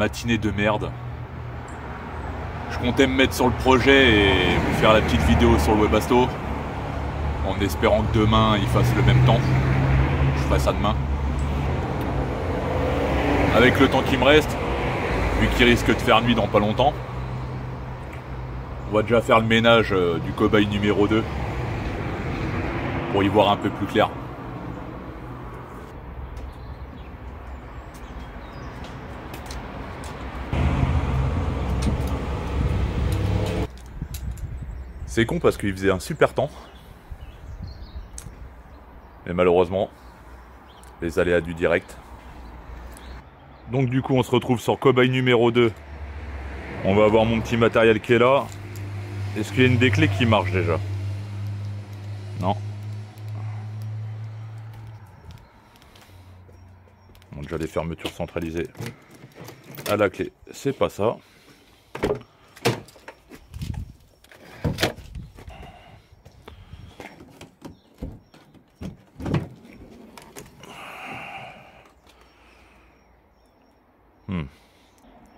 matinée de merde. Je comptais me mettre sur le projet et vous faire la petite vidéo sur le Webasto, en espérant que demain il fasse le même temps. Je ferai ça demain. Avec le temps qui me reste, vu qu'il risque de faire nuit dans pas longtemps, on va déjà faire le ménage du cobaye numéro 2 pour y voir un peu plus clair. C'est con parce qu'il faisait un super temps. Mais malheureusement, les aléas du direct. Donc du coup on se retrouve sur cobaye numéro 2. On va avoir mon petit matériel qui est là. Est-ce qu'il y a une des clés qui marche déjà? Non. Bon, déjà les fermetures centralisées à la clé, c'est pas ça.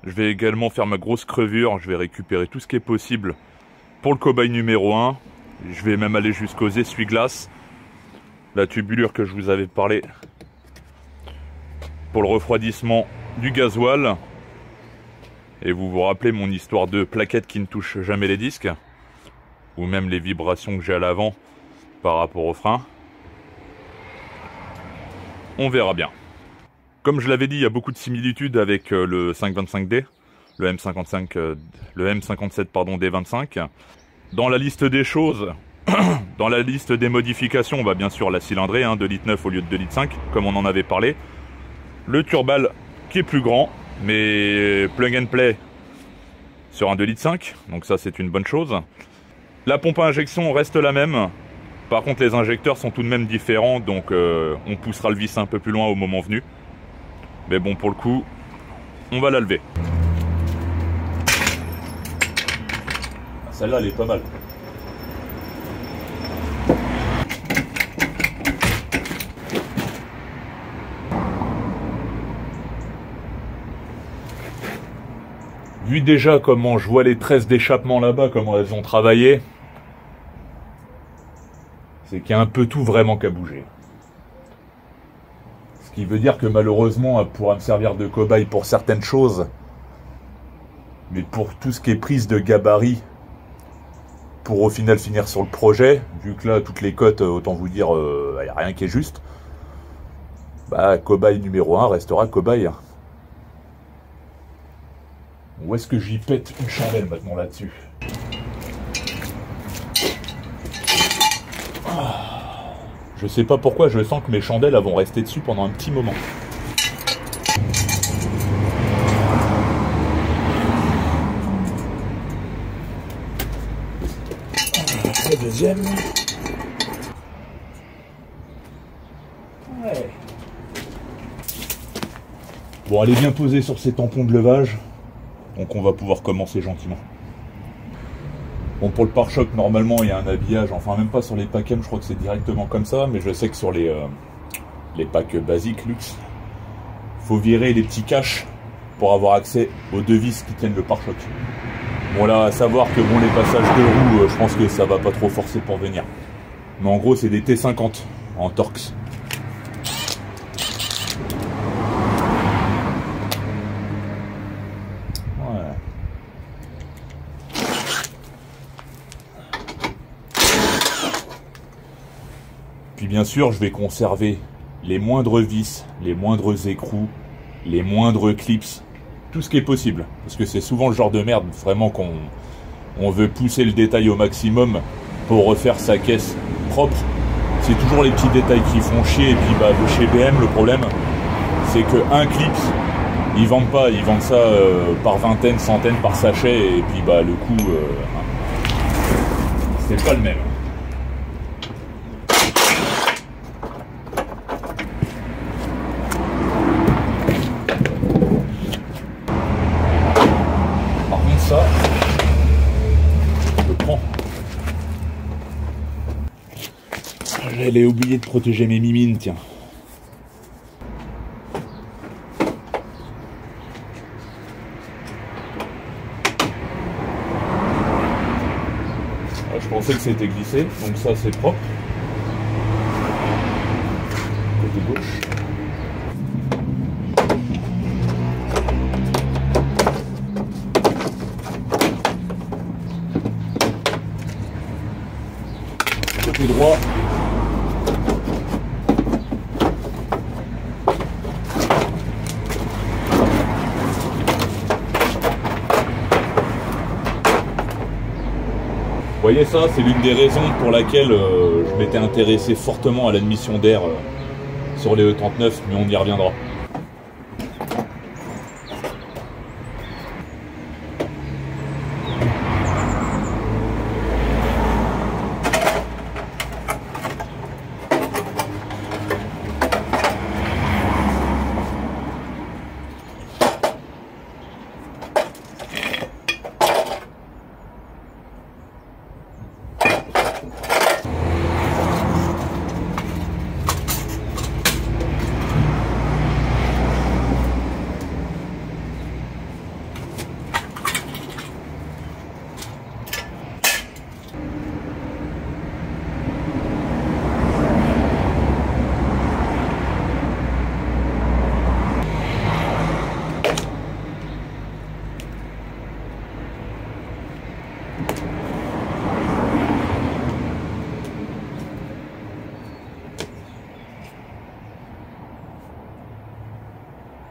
Je vais également faire ma grosse crevure, je vais récupérer tout ce qui est possible pour le cobaye numéro 1. Je vais même aller jusqu'aux essuie-glaces, la tubulure que je vous avais parlé pour le refroidissement du gasoil. Et vous vous rappelez mon histoire de plaquettes qui ne touchent jamais les disques, ou même les vibrations que j'ai à l'avant par rapport au frein. On verra bien. Comme je l'avais dit, il y a beaucoup de similitudes avec le 525D, le M57 pardon, D25. Dans la liste des choses, dans la liste des modifications, on va bien sûr la cylindrée, 2,9 litres au lieu de 2,5 litres, comme on en avait parlé. Le turbal qui est plus grand, mais plug and play sur un 2,5 litres, donc ça c'est une bonne chose. La pompe à injection reste la même. Par contre les injecteurs sont tout de même différents, donc on poussera le vis un peu plus loin au moment venu. Mais bon, pour le coup, on va la lever. Celle-là, elle est pas mal. Vu déjà comment je vois les tresses d'échappement là-bas, comment elles ont travaillé, c'est qu'il y a un peu tout vraiment qu'à bouger. Ce qui veut dire que malheureusement, elle pourra me servir de cobaye pour certaines choses. Mais pour tout ce qui est prise de gabarit, pour au final finir sur le projet, vu que là, toutes les cotes, autant vous dire, il n'y a rien qui est juste, bah, cobaye numéro 1 restera cobaye. Où est-ce que j'y pète une chandelle maintenant là-dessus? Je sais pas pourquoi, je sens que mes chandelles vont rester dessus pendant un petit moment. La deuxième. Ouais. Bon, elle est bien posée sur ces tampons de levage. Donc on va pouvoir commencer gentiment. Bon, pour le pare-choc, normalement, il y a un habillage. Enfin, même pas sur les packs M, je crois que c'est directement comme ça. Mais je sais que sur les packs basiques, luxe, faut virer les petits caches pour avoir accès aux deux vis qui tiennent le pare-choc. Bon, là, à savoir que bon, les passages de roues, je pense que ça va pas trop forcer pour venir. Mais en gros, c'est des T50 en Torx. Puis bien sûr, je vais conserver les moindres vis, les moindres écrous, les moindres clips, tout ce qui est possible. Parce que c'est souvent le genre de merde, vraiment, qu'on veut pousser le détail au maximum pour refaire sa caisse propre. C'est toujours les petits détails qui font chier. Et puis bah, chez BM, le problème, c'est qu'un clip, ils vendent pas, ils vendent ça par vingtaines, centaines, par sachet. Et puis bah, le coût, c'est pas le même. Ça, je le prends. J'allais oublier de protéger mes mimines, tiens. pensais que c'était glissé, donc ça c'est propre. Côté gauche. Côté droit. Vous voyez ça, c'est l'une des raisons pour laquelle je m'étais intéressé fortement à l'admission d'air sur les E39, mais on y reviendra.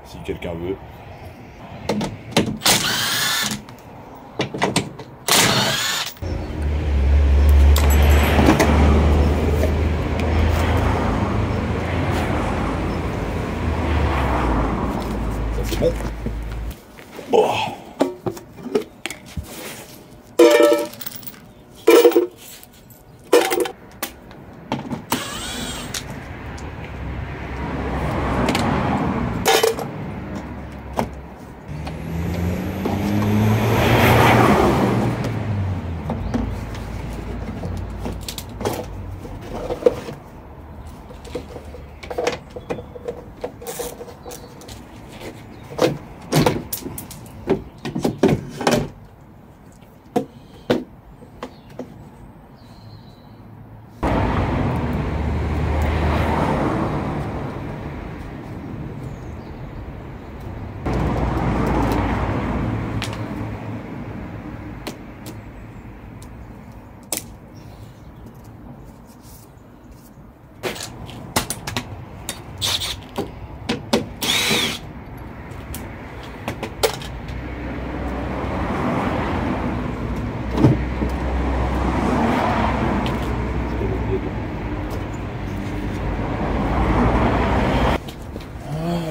Si quelqu'un veut. Ça c'est bon. Oh.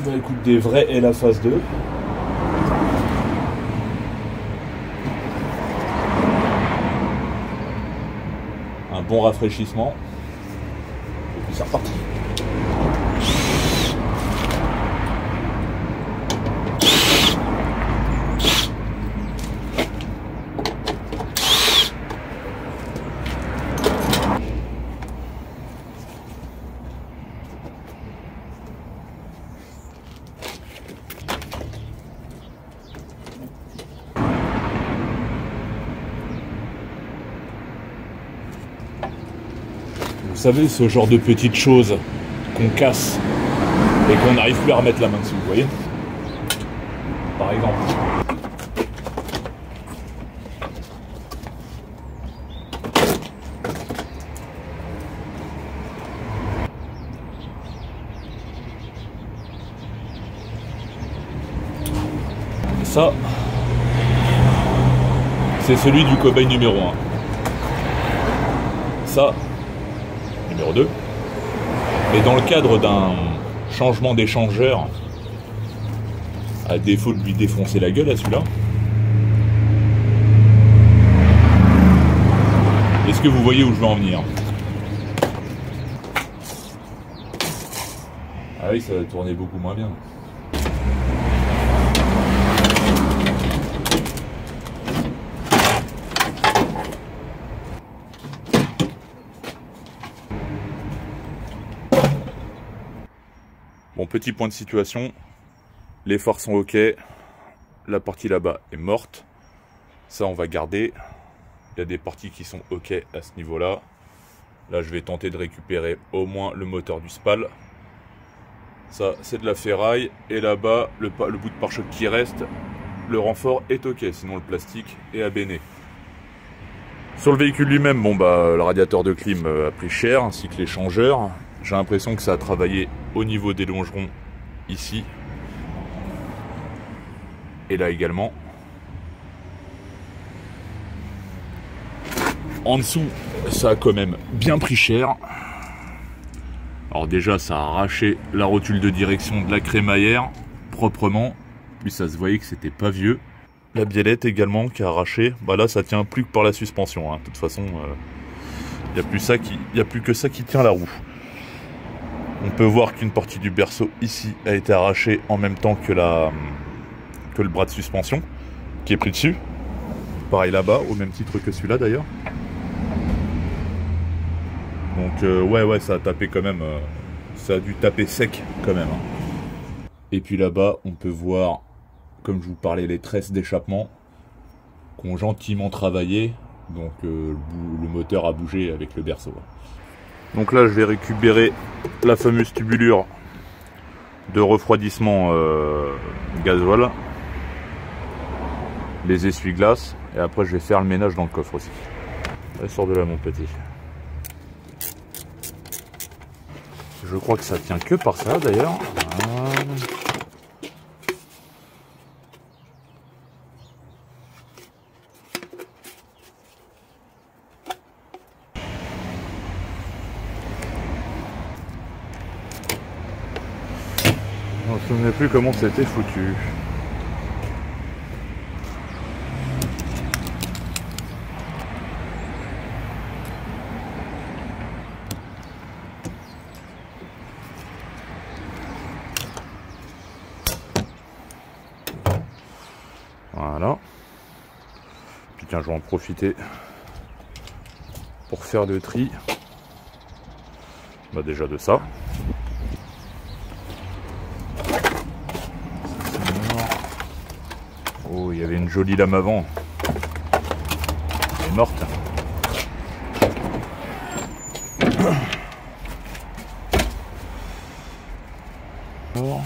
Bah écoute, des vrais L à phase 2. Un bon rafraîchissement. Et puis c'est reparti. Vous savez, ce genre de petites choses qu'on casse et qu'on n'arrive plus à remettre la main dessus, vous voyez? Par exemple. Ça, c'est celui du cobaye numéro 1. Ça, numéro 2. Et dans le cadre d'un changement d'échangeur, à défaut de lui défoncer la gueule à celui-là, est-ce que vous voyez où je veux en venir? Ah oui, ça va tourner beaucoup moins bien. Bon, petit point de situation, les phares sont ok, la partie là-bas est morte, ça on va garder, Il y a des parties qui sont ok à ce niveau-là. Là, je vais tenter de récupérer au moins le moteur du SPAL. Ça, c'est de la ferraille. Et là-bas, le bout de pare-choc qui reste, le renfort est ok. Sinon, le plastique est abéné. Sur le véhicule lui-même, bon bah, le radiateur de clim a pris cher, ainsi que les changeurs. J'ai l'impression que ça a travaillé au niveau des longerons ici. Et là également. En dessous, ça a quand même bien pris cher. Alors déjà, ça a arraché la rotule de direction de la crémaillère proprement. Puis ça se voyait que c'était pas vieux. La biellette également qui a arraché. Bah là, ça tient plus que par la suspension. Hein. De toute façon, il n'y a plus que ça qui tient la roue. On peut voir qu'une partie du berceau ici a été arrachée en même temps que le bras de suspension qui est pris dessus. Pareil là-bas, au même titre que celui-là d'ailleurs. Donc ouais, ça a tapé quand même. Ça a dû taper sec quand même. Hein. Et puis là-bas, on peut voir, comme je vous parlais, les tresses d'échappement qui ont gentiment travaillé. Donc le moteur a bougé avec le berceau. Donc là, je vais récupérer la fameuse tubulure de refroidissement gasoil, les essuie-glaces, et après je vais faire le ménage dans le coffre aussi. Elle sort de là, mon petit. Je crois que ça tient que par ça d'ailleurs. Je ne me souviens plus comment c'était foutu. Voilà. Puis tiens, je vais en profiter pour faire le tri. Bah déjà de ça. Oh, il y avait une jolie lame avant. Elle est morte. Alors.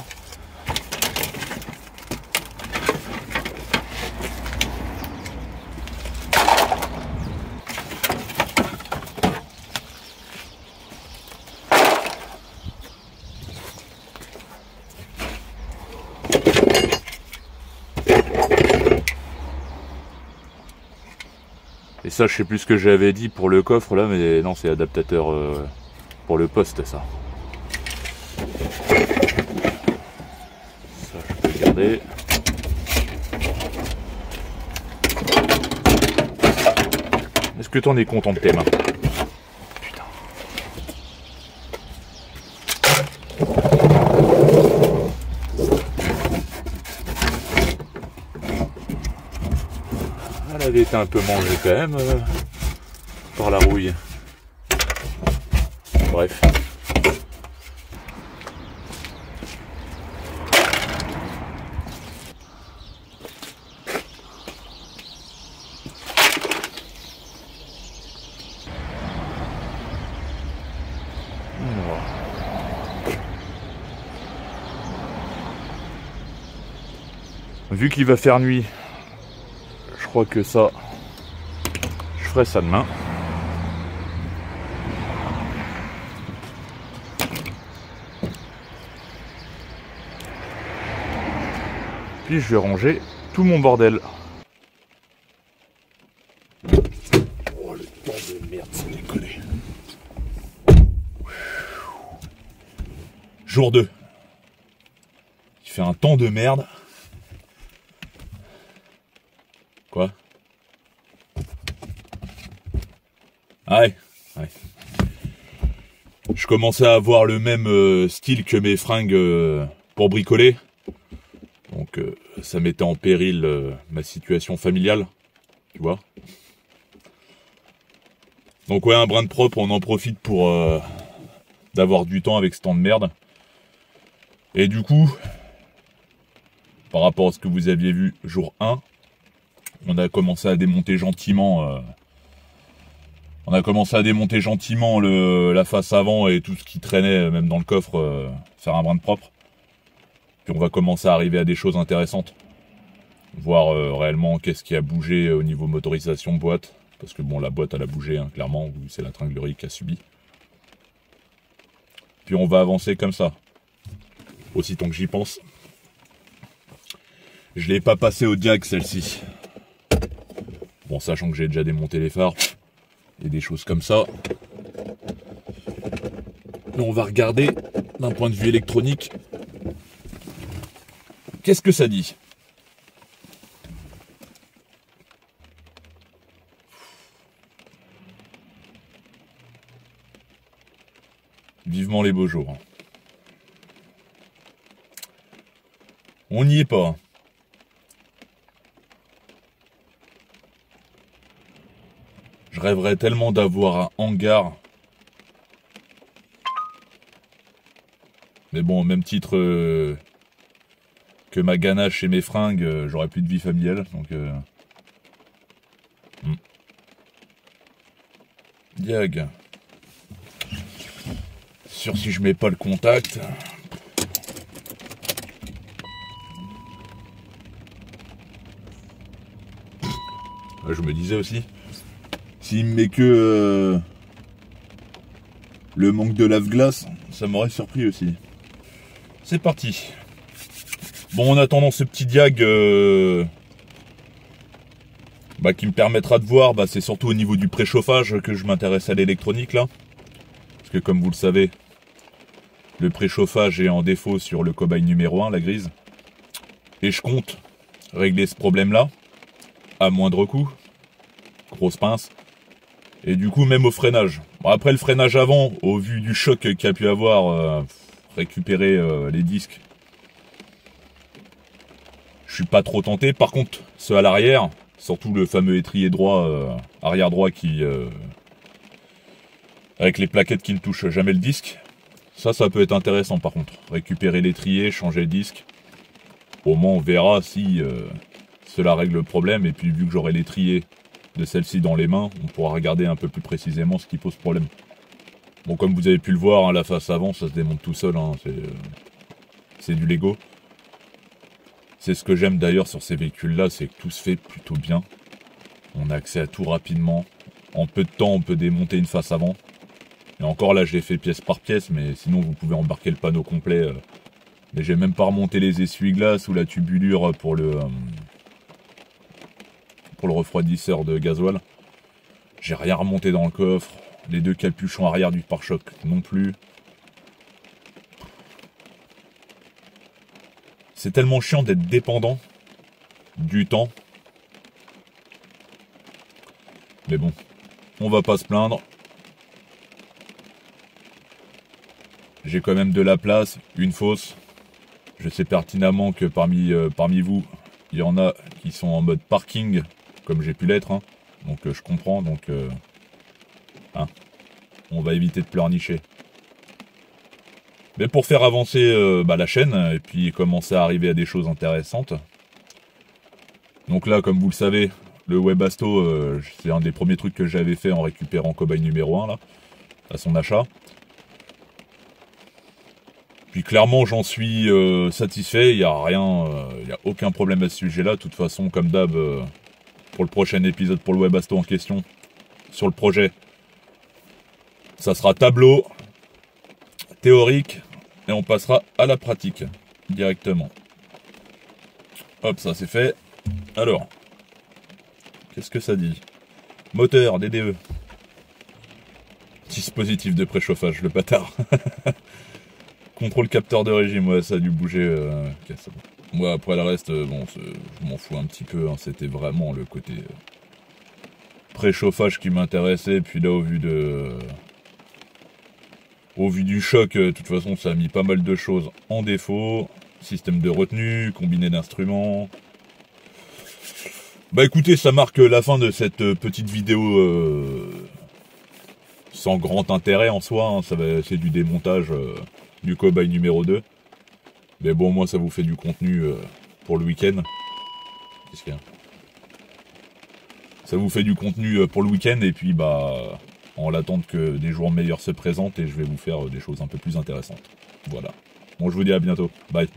Et ça, je sais plus ce que j'avais dit pour le coffre là, mais non, c'est adaptateur pour le poste, ça. Ça, je peux garder. Est-ce que t'en es content de tes mains? Putain. Elle avait été un peu mangée quand même par la rouille. Bref. Vu qu'il va faire nuit, je crois que ça, je ferai ça demain. Puis je vais ranger tout mon bordel. Oh, le temps de merde, c'est décollé. Jour 2. Il fait un temps de merde. Quoi? Ouais. Je commençais à avoir le même style que mes fringues pour bricoler. Donc ça mettait en péril ma situation familiale. Tu vois? Donc ouais, un brin de propre, on en profite pour d'avoir du temps avec ce temps de merde. Et du coup, par rapport à ce que vous aviez vu jour 1, on a commencé à démonter gentiment On a commencé à démonter gentiment la face avant et tout ce qui traînait, même dans le coffre, faire un brin de propre. Puis on va commencer à arriver à des choses intéressantes. Voir réellement qu'est-ce qui a bougé au niveau motorisation boîte. Parce que bon, la boîte elle a bougé, hein, clairement, c'est la tringlerie qui a subi. Puis on va avancer comme ça. Aussitôt que j'y pense. Je l'ai pas passé au diag celle-ci. Bon, sachant que j'ai déjà démonté les phares et des choses comme ça. Mais on va regarder d'un point de vue électronique. Qu'est-ce que ça dit? Vivement les beaux jours. On n'y est pas. Je rêverais tellement d'avoir un hangar. Mais bon, au même titre que ma ganache et mes fringues, j'aurais plus de vie familiale. Donc, diag. Sûr si je mets pas le contact. Je me disais aussi. S'il me met que le manque de lave-glace, ça m'aurait surpris aussi. C'est parti. Bon, en attendant ce petit diag qui me permettra de voir, c'est surtout au niveau du préchauffage que je m'intéresse à l'électronique là. Parce que comme vous le savez, le préchauffage est en défaut sur le cobaye numéro 1, la grise. Et je compte régler ce problème là, à moindre coût. Grosse pince. Et du coup, même au freinage. Bon, après le freinage avant, au vu du choc qu'il y a pu avoir, récupérer les disques, je suis pas trop tenté. Par contre, ceux à l'arrière, surtout le fameux étrier droit, arrière droit qui... avec les plaquettes qui ne touchent jamais le disque, ça peut être intéressant par contre. Récupérer l'étrier, changer le disque. Au moins on verra si cela règle le problème. Et puis vu que j'aurai l'étrier de celle-ci dans les mains, on pourra regarder un peu plus précisément ce qui pose problème. Bon, comme vous avez pu le voir, hein, la face avant, ça se démonte tout seul, hein, c'est du Lego. C'est ce que j'aime d'ailleurs sur ces véhicules-là, c'est que tout se fait plutôt bien. On a accès à tout rapidement. En peu de temps, on peut démonter une face avant. Et encore là, j'ai fait pièce par pièce, mais sinon vous pouvez embarquer le panneau complet. Mais j'ai même pas remonté les essuie-glaces ou la tubulure pour le refroidisseur de gasoil. J'ai rien remonté dans le coffre. Les deux capuchons arrière du pare-choc non plus. C'est tellement chiant d'être dépendant du temps. Mais bon, on va pas se plaindre. J'ai quand même de la place, une fosse. Je sais pertinemment que parmi vous, il y en a qui sont en mode parking, comme j'ai pu l'être. Hein. Donc je comprends, donc on va éviter de pleurnicher. Mais pour faire avancer la chaîne, et puis commencer à arriver à des choses intéressantes. Donc là, comme vous le savez, le Webasto, c'est un des premiers trucs que j'avais fait en récupérant cobaye numéro 1, là, à son achat. Puis clairement, j'en suis satisfait, il n'y a rien, il n'y a aucun problème à ce sujet-là. De toute façon, comme d'hab, pour le prochain épisode, pour le Webasto en question, sur le projet, ça sera tableau, théorique, et on passera à la pratique, directement. Hop, ça c'est fait. Alors, qu'est-ce que ça dit? Moteur, DDE. Dispositif de préchauffage, le bâtard. Contrôle capteur de régime, ouais, ça a dû bouger. Okay, c'est bon. Moi, après le reste, bon, je m'en fous un petit peu. Hein, c'était vraiment le côté préchauffage qui m'intéressait. Puis là, au vu du choc, de toute façon, ça a mis pas mal de choses en défaut. Système de retenue, combiné d'instruments. Bah écoutez, ça marque la fin de cette petite vidéo sans grand intérêt en soi. Hein, c'est du démontage du cobaye numéro 2. Mais bon, moi, ça vous fait du contenu pour le week-end. Qu'est-ce qu'il y a ? Ça vous fait du contenu pour le week-end. Et puis, bah, en l'attente que des jours meilleurs se présentent et je vais vous faire des choses un peu plus intéressantes. Voilà. Bon, je vous dis à bientôt. Bye.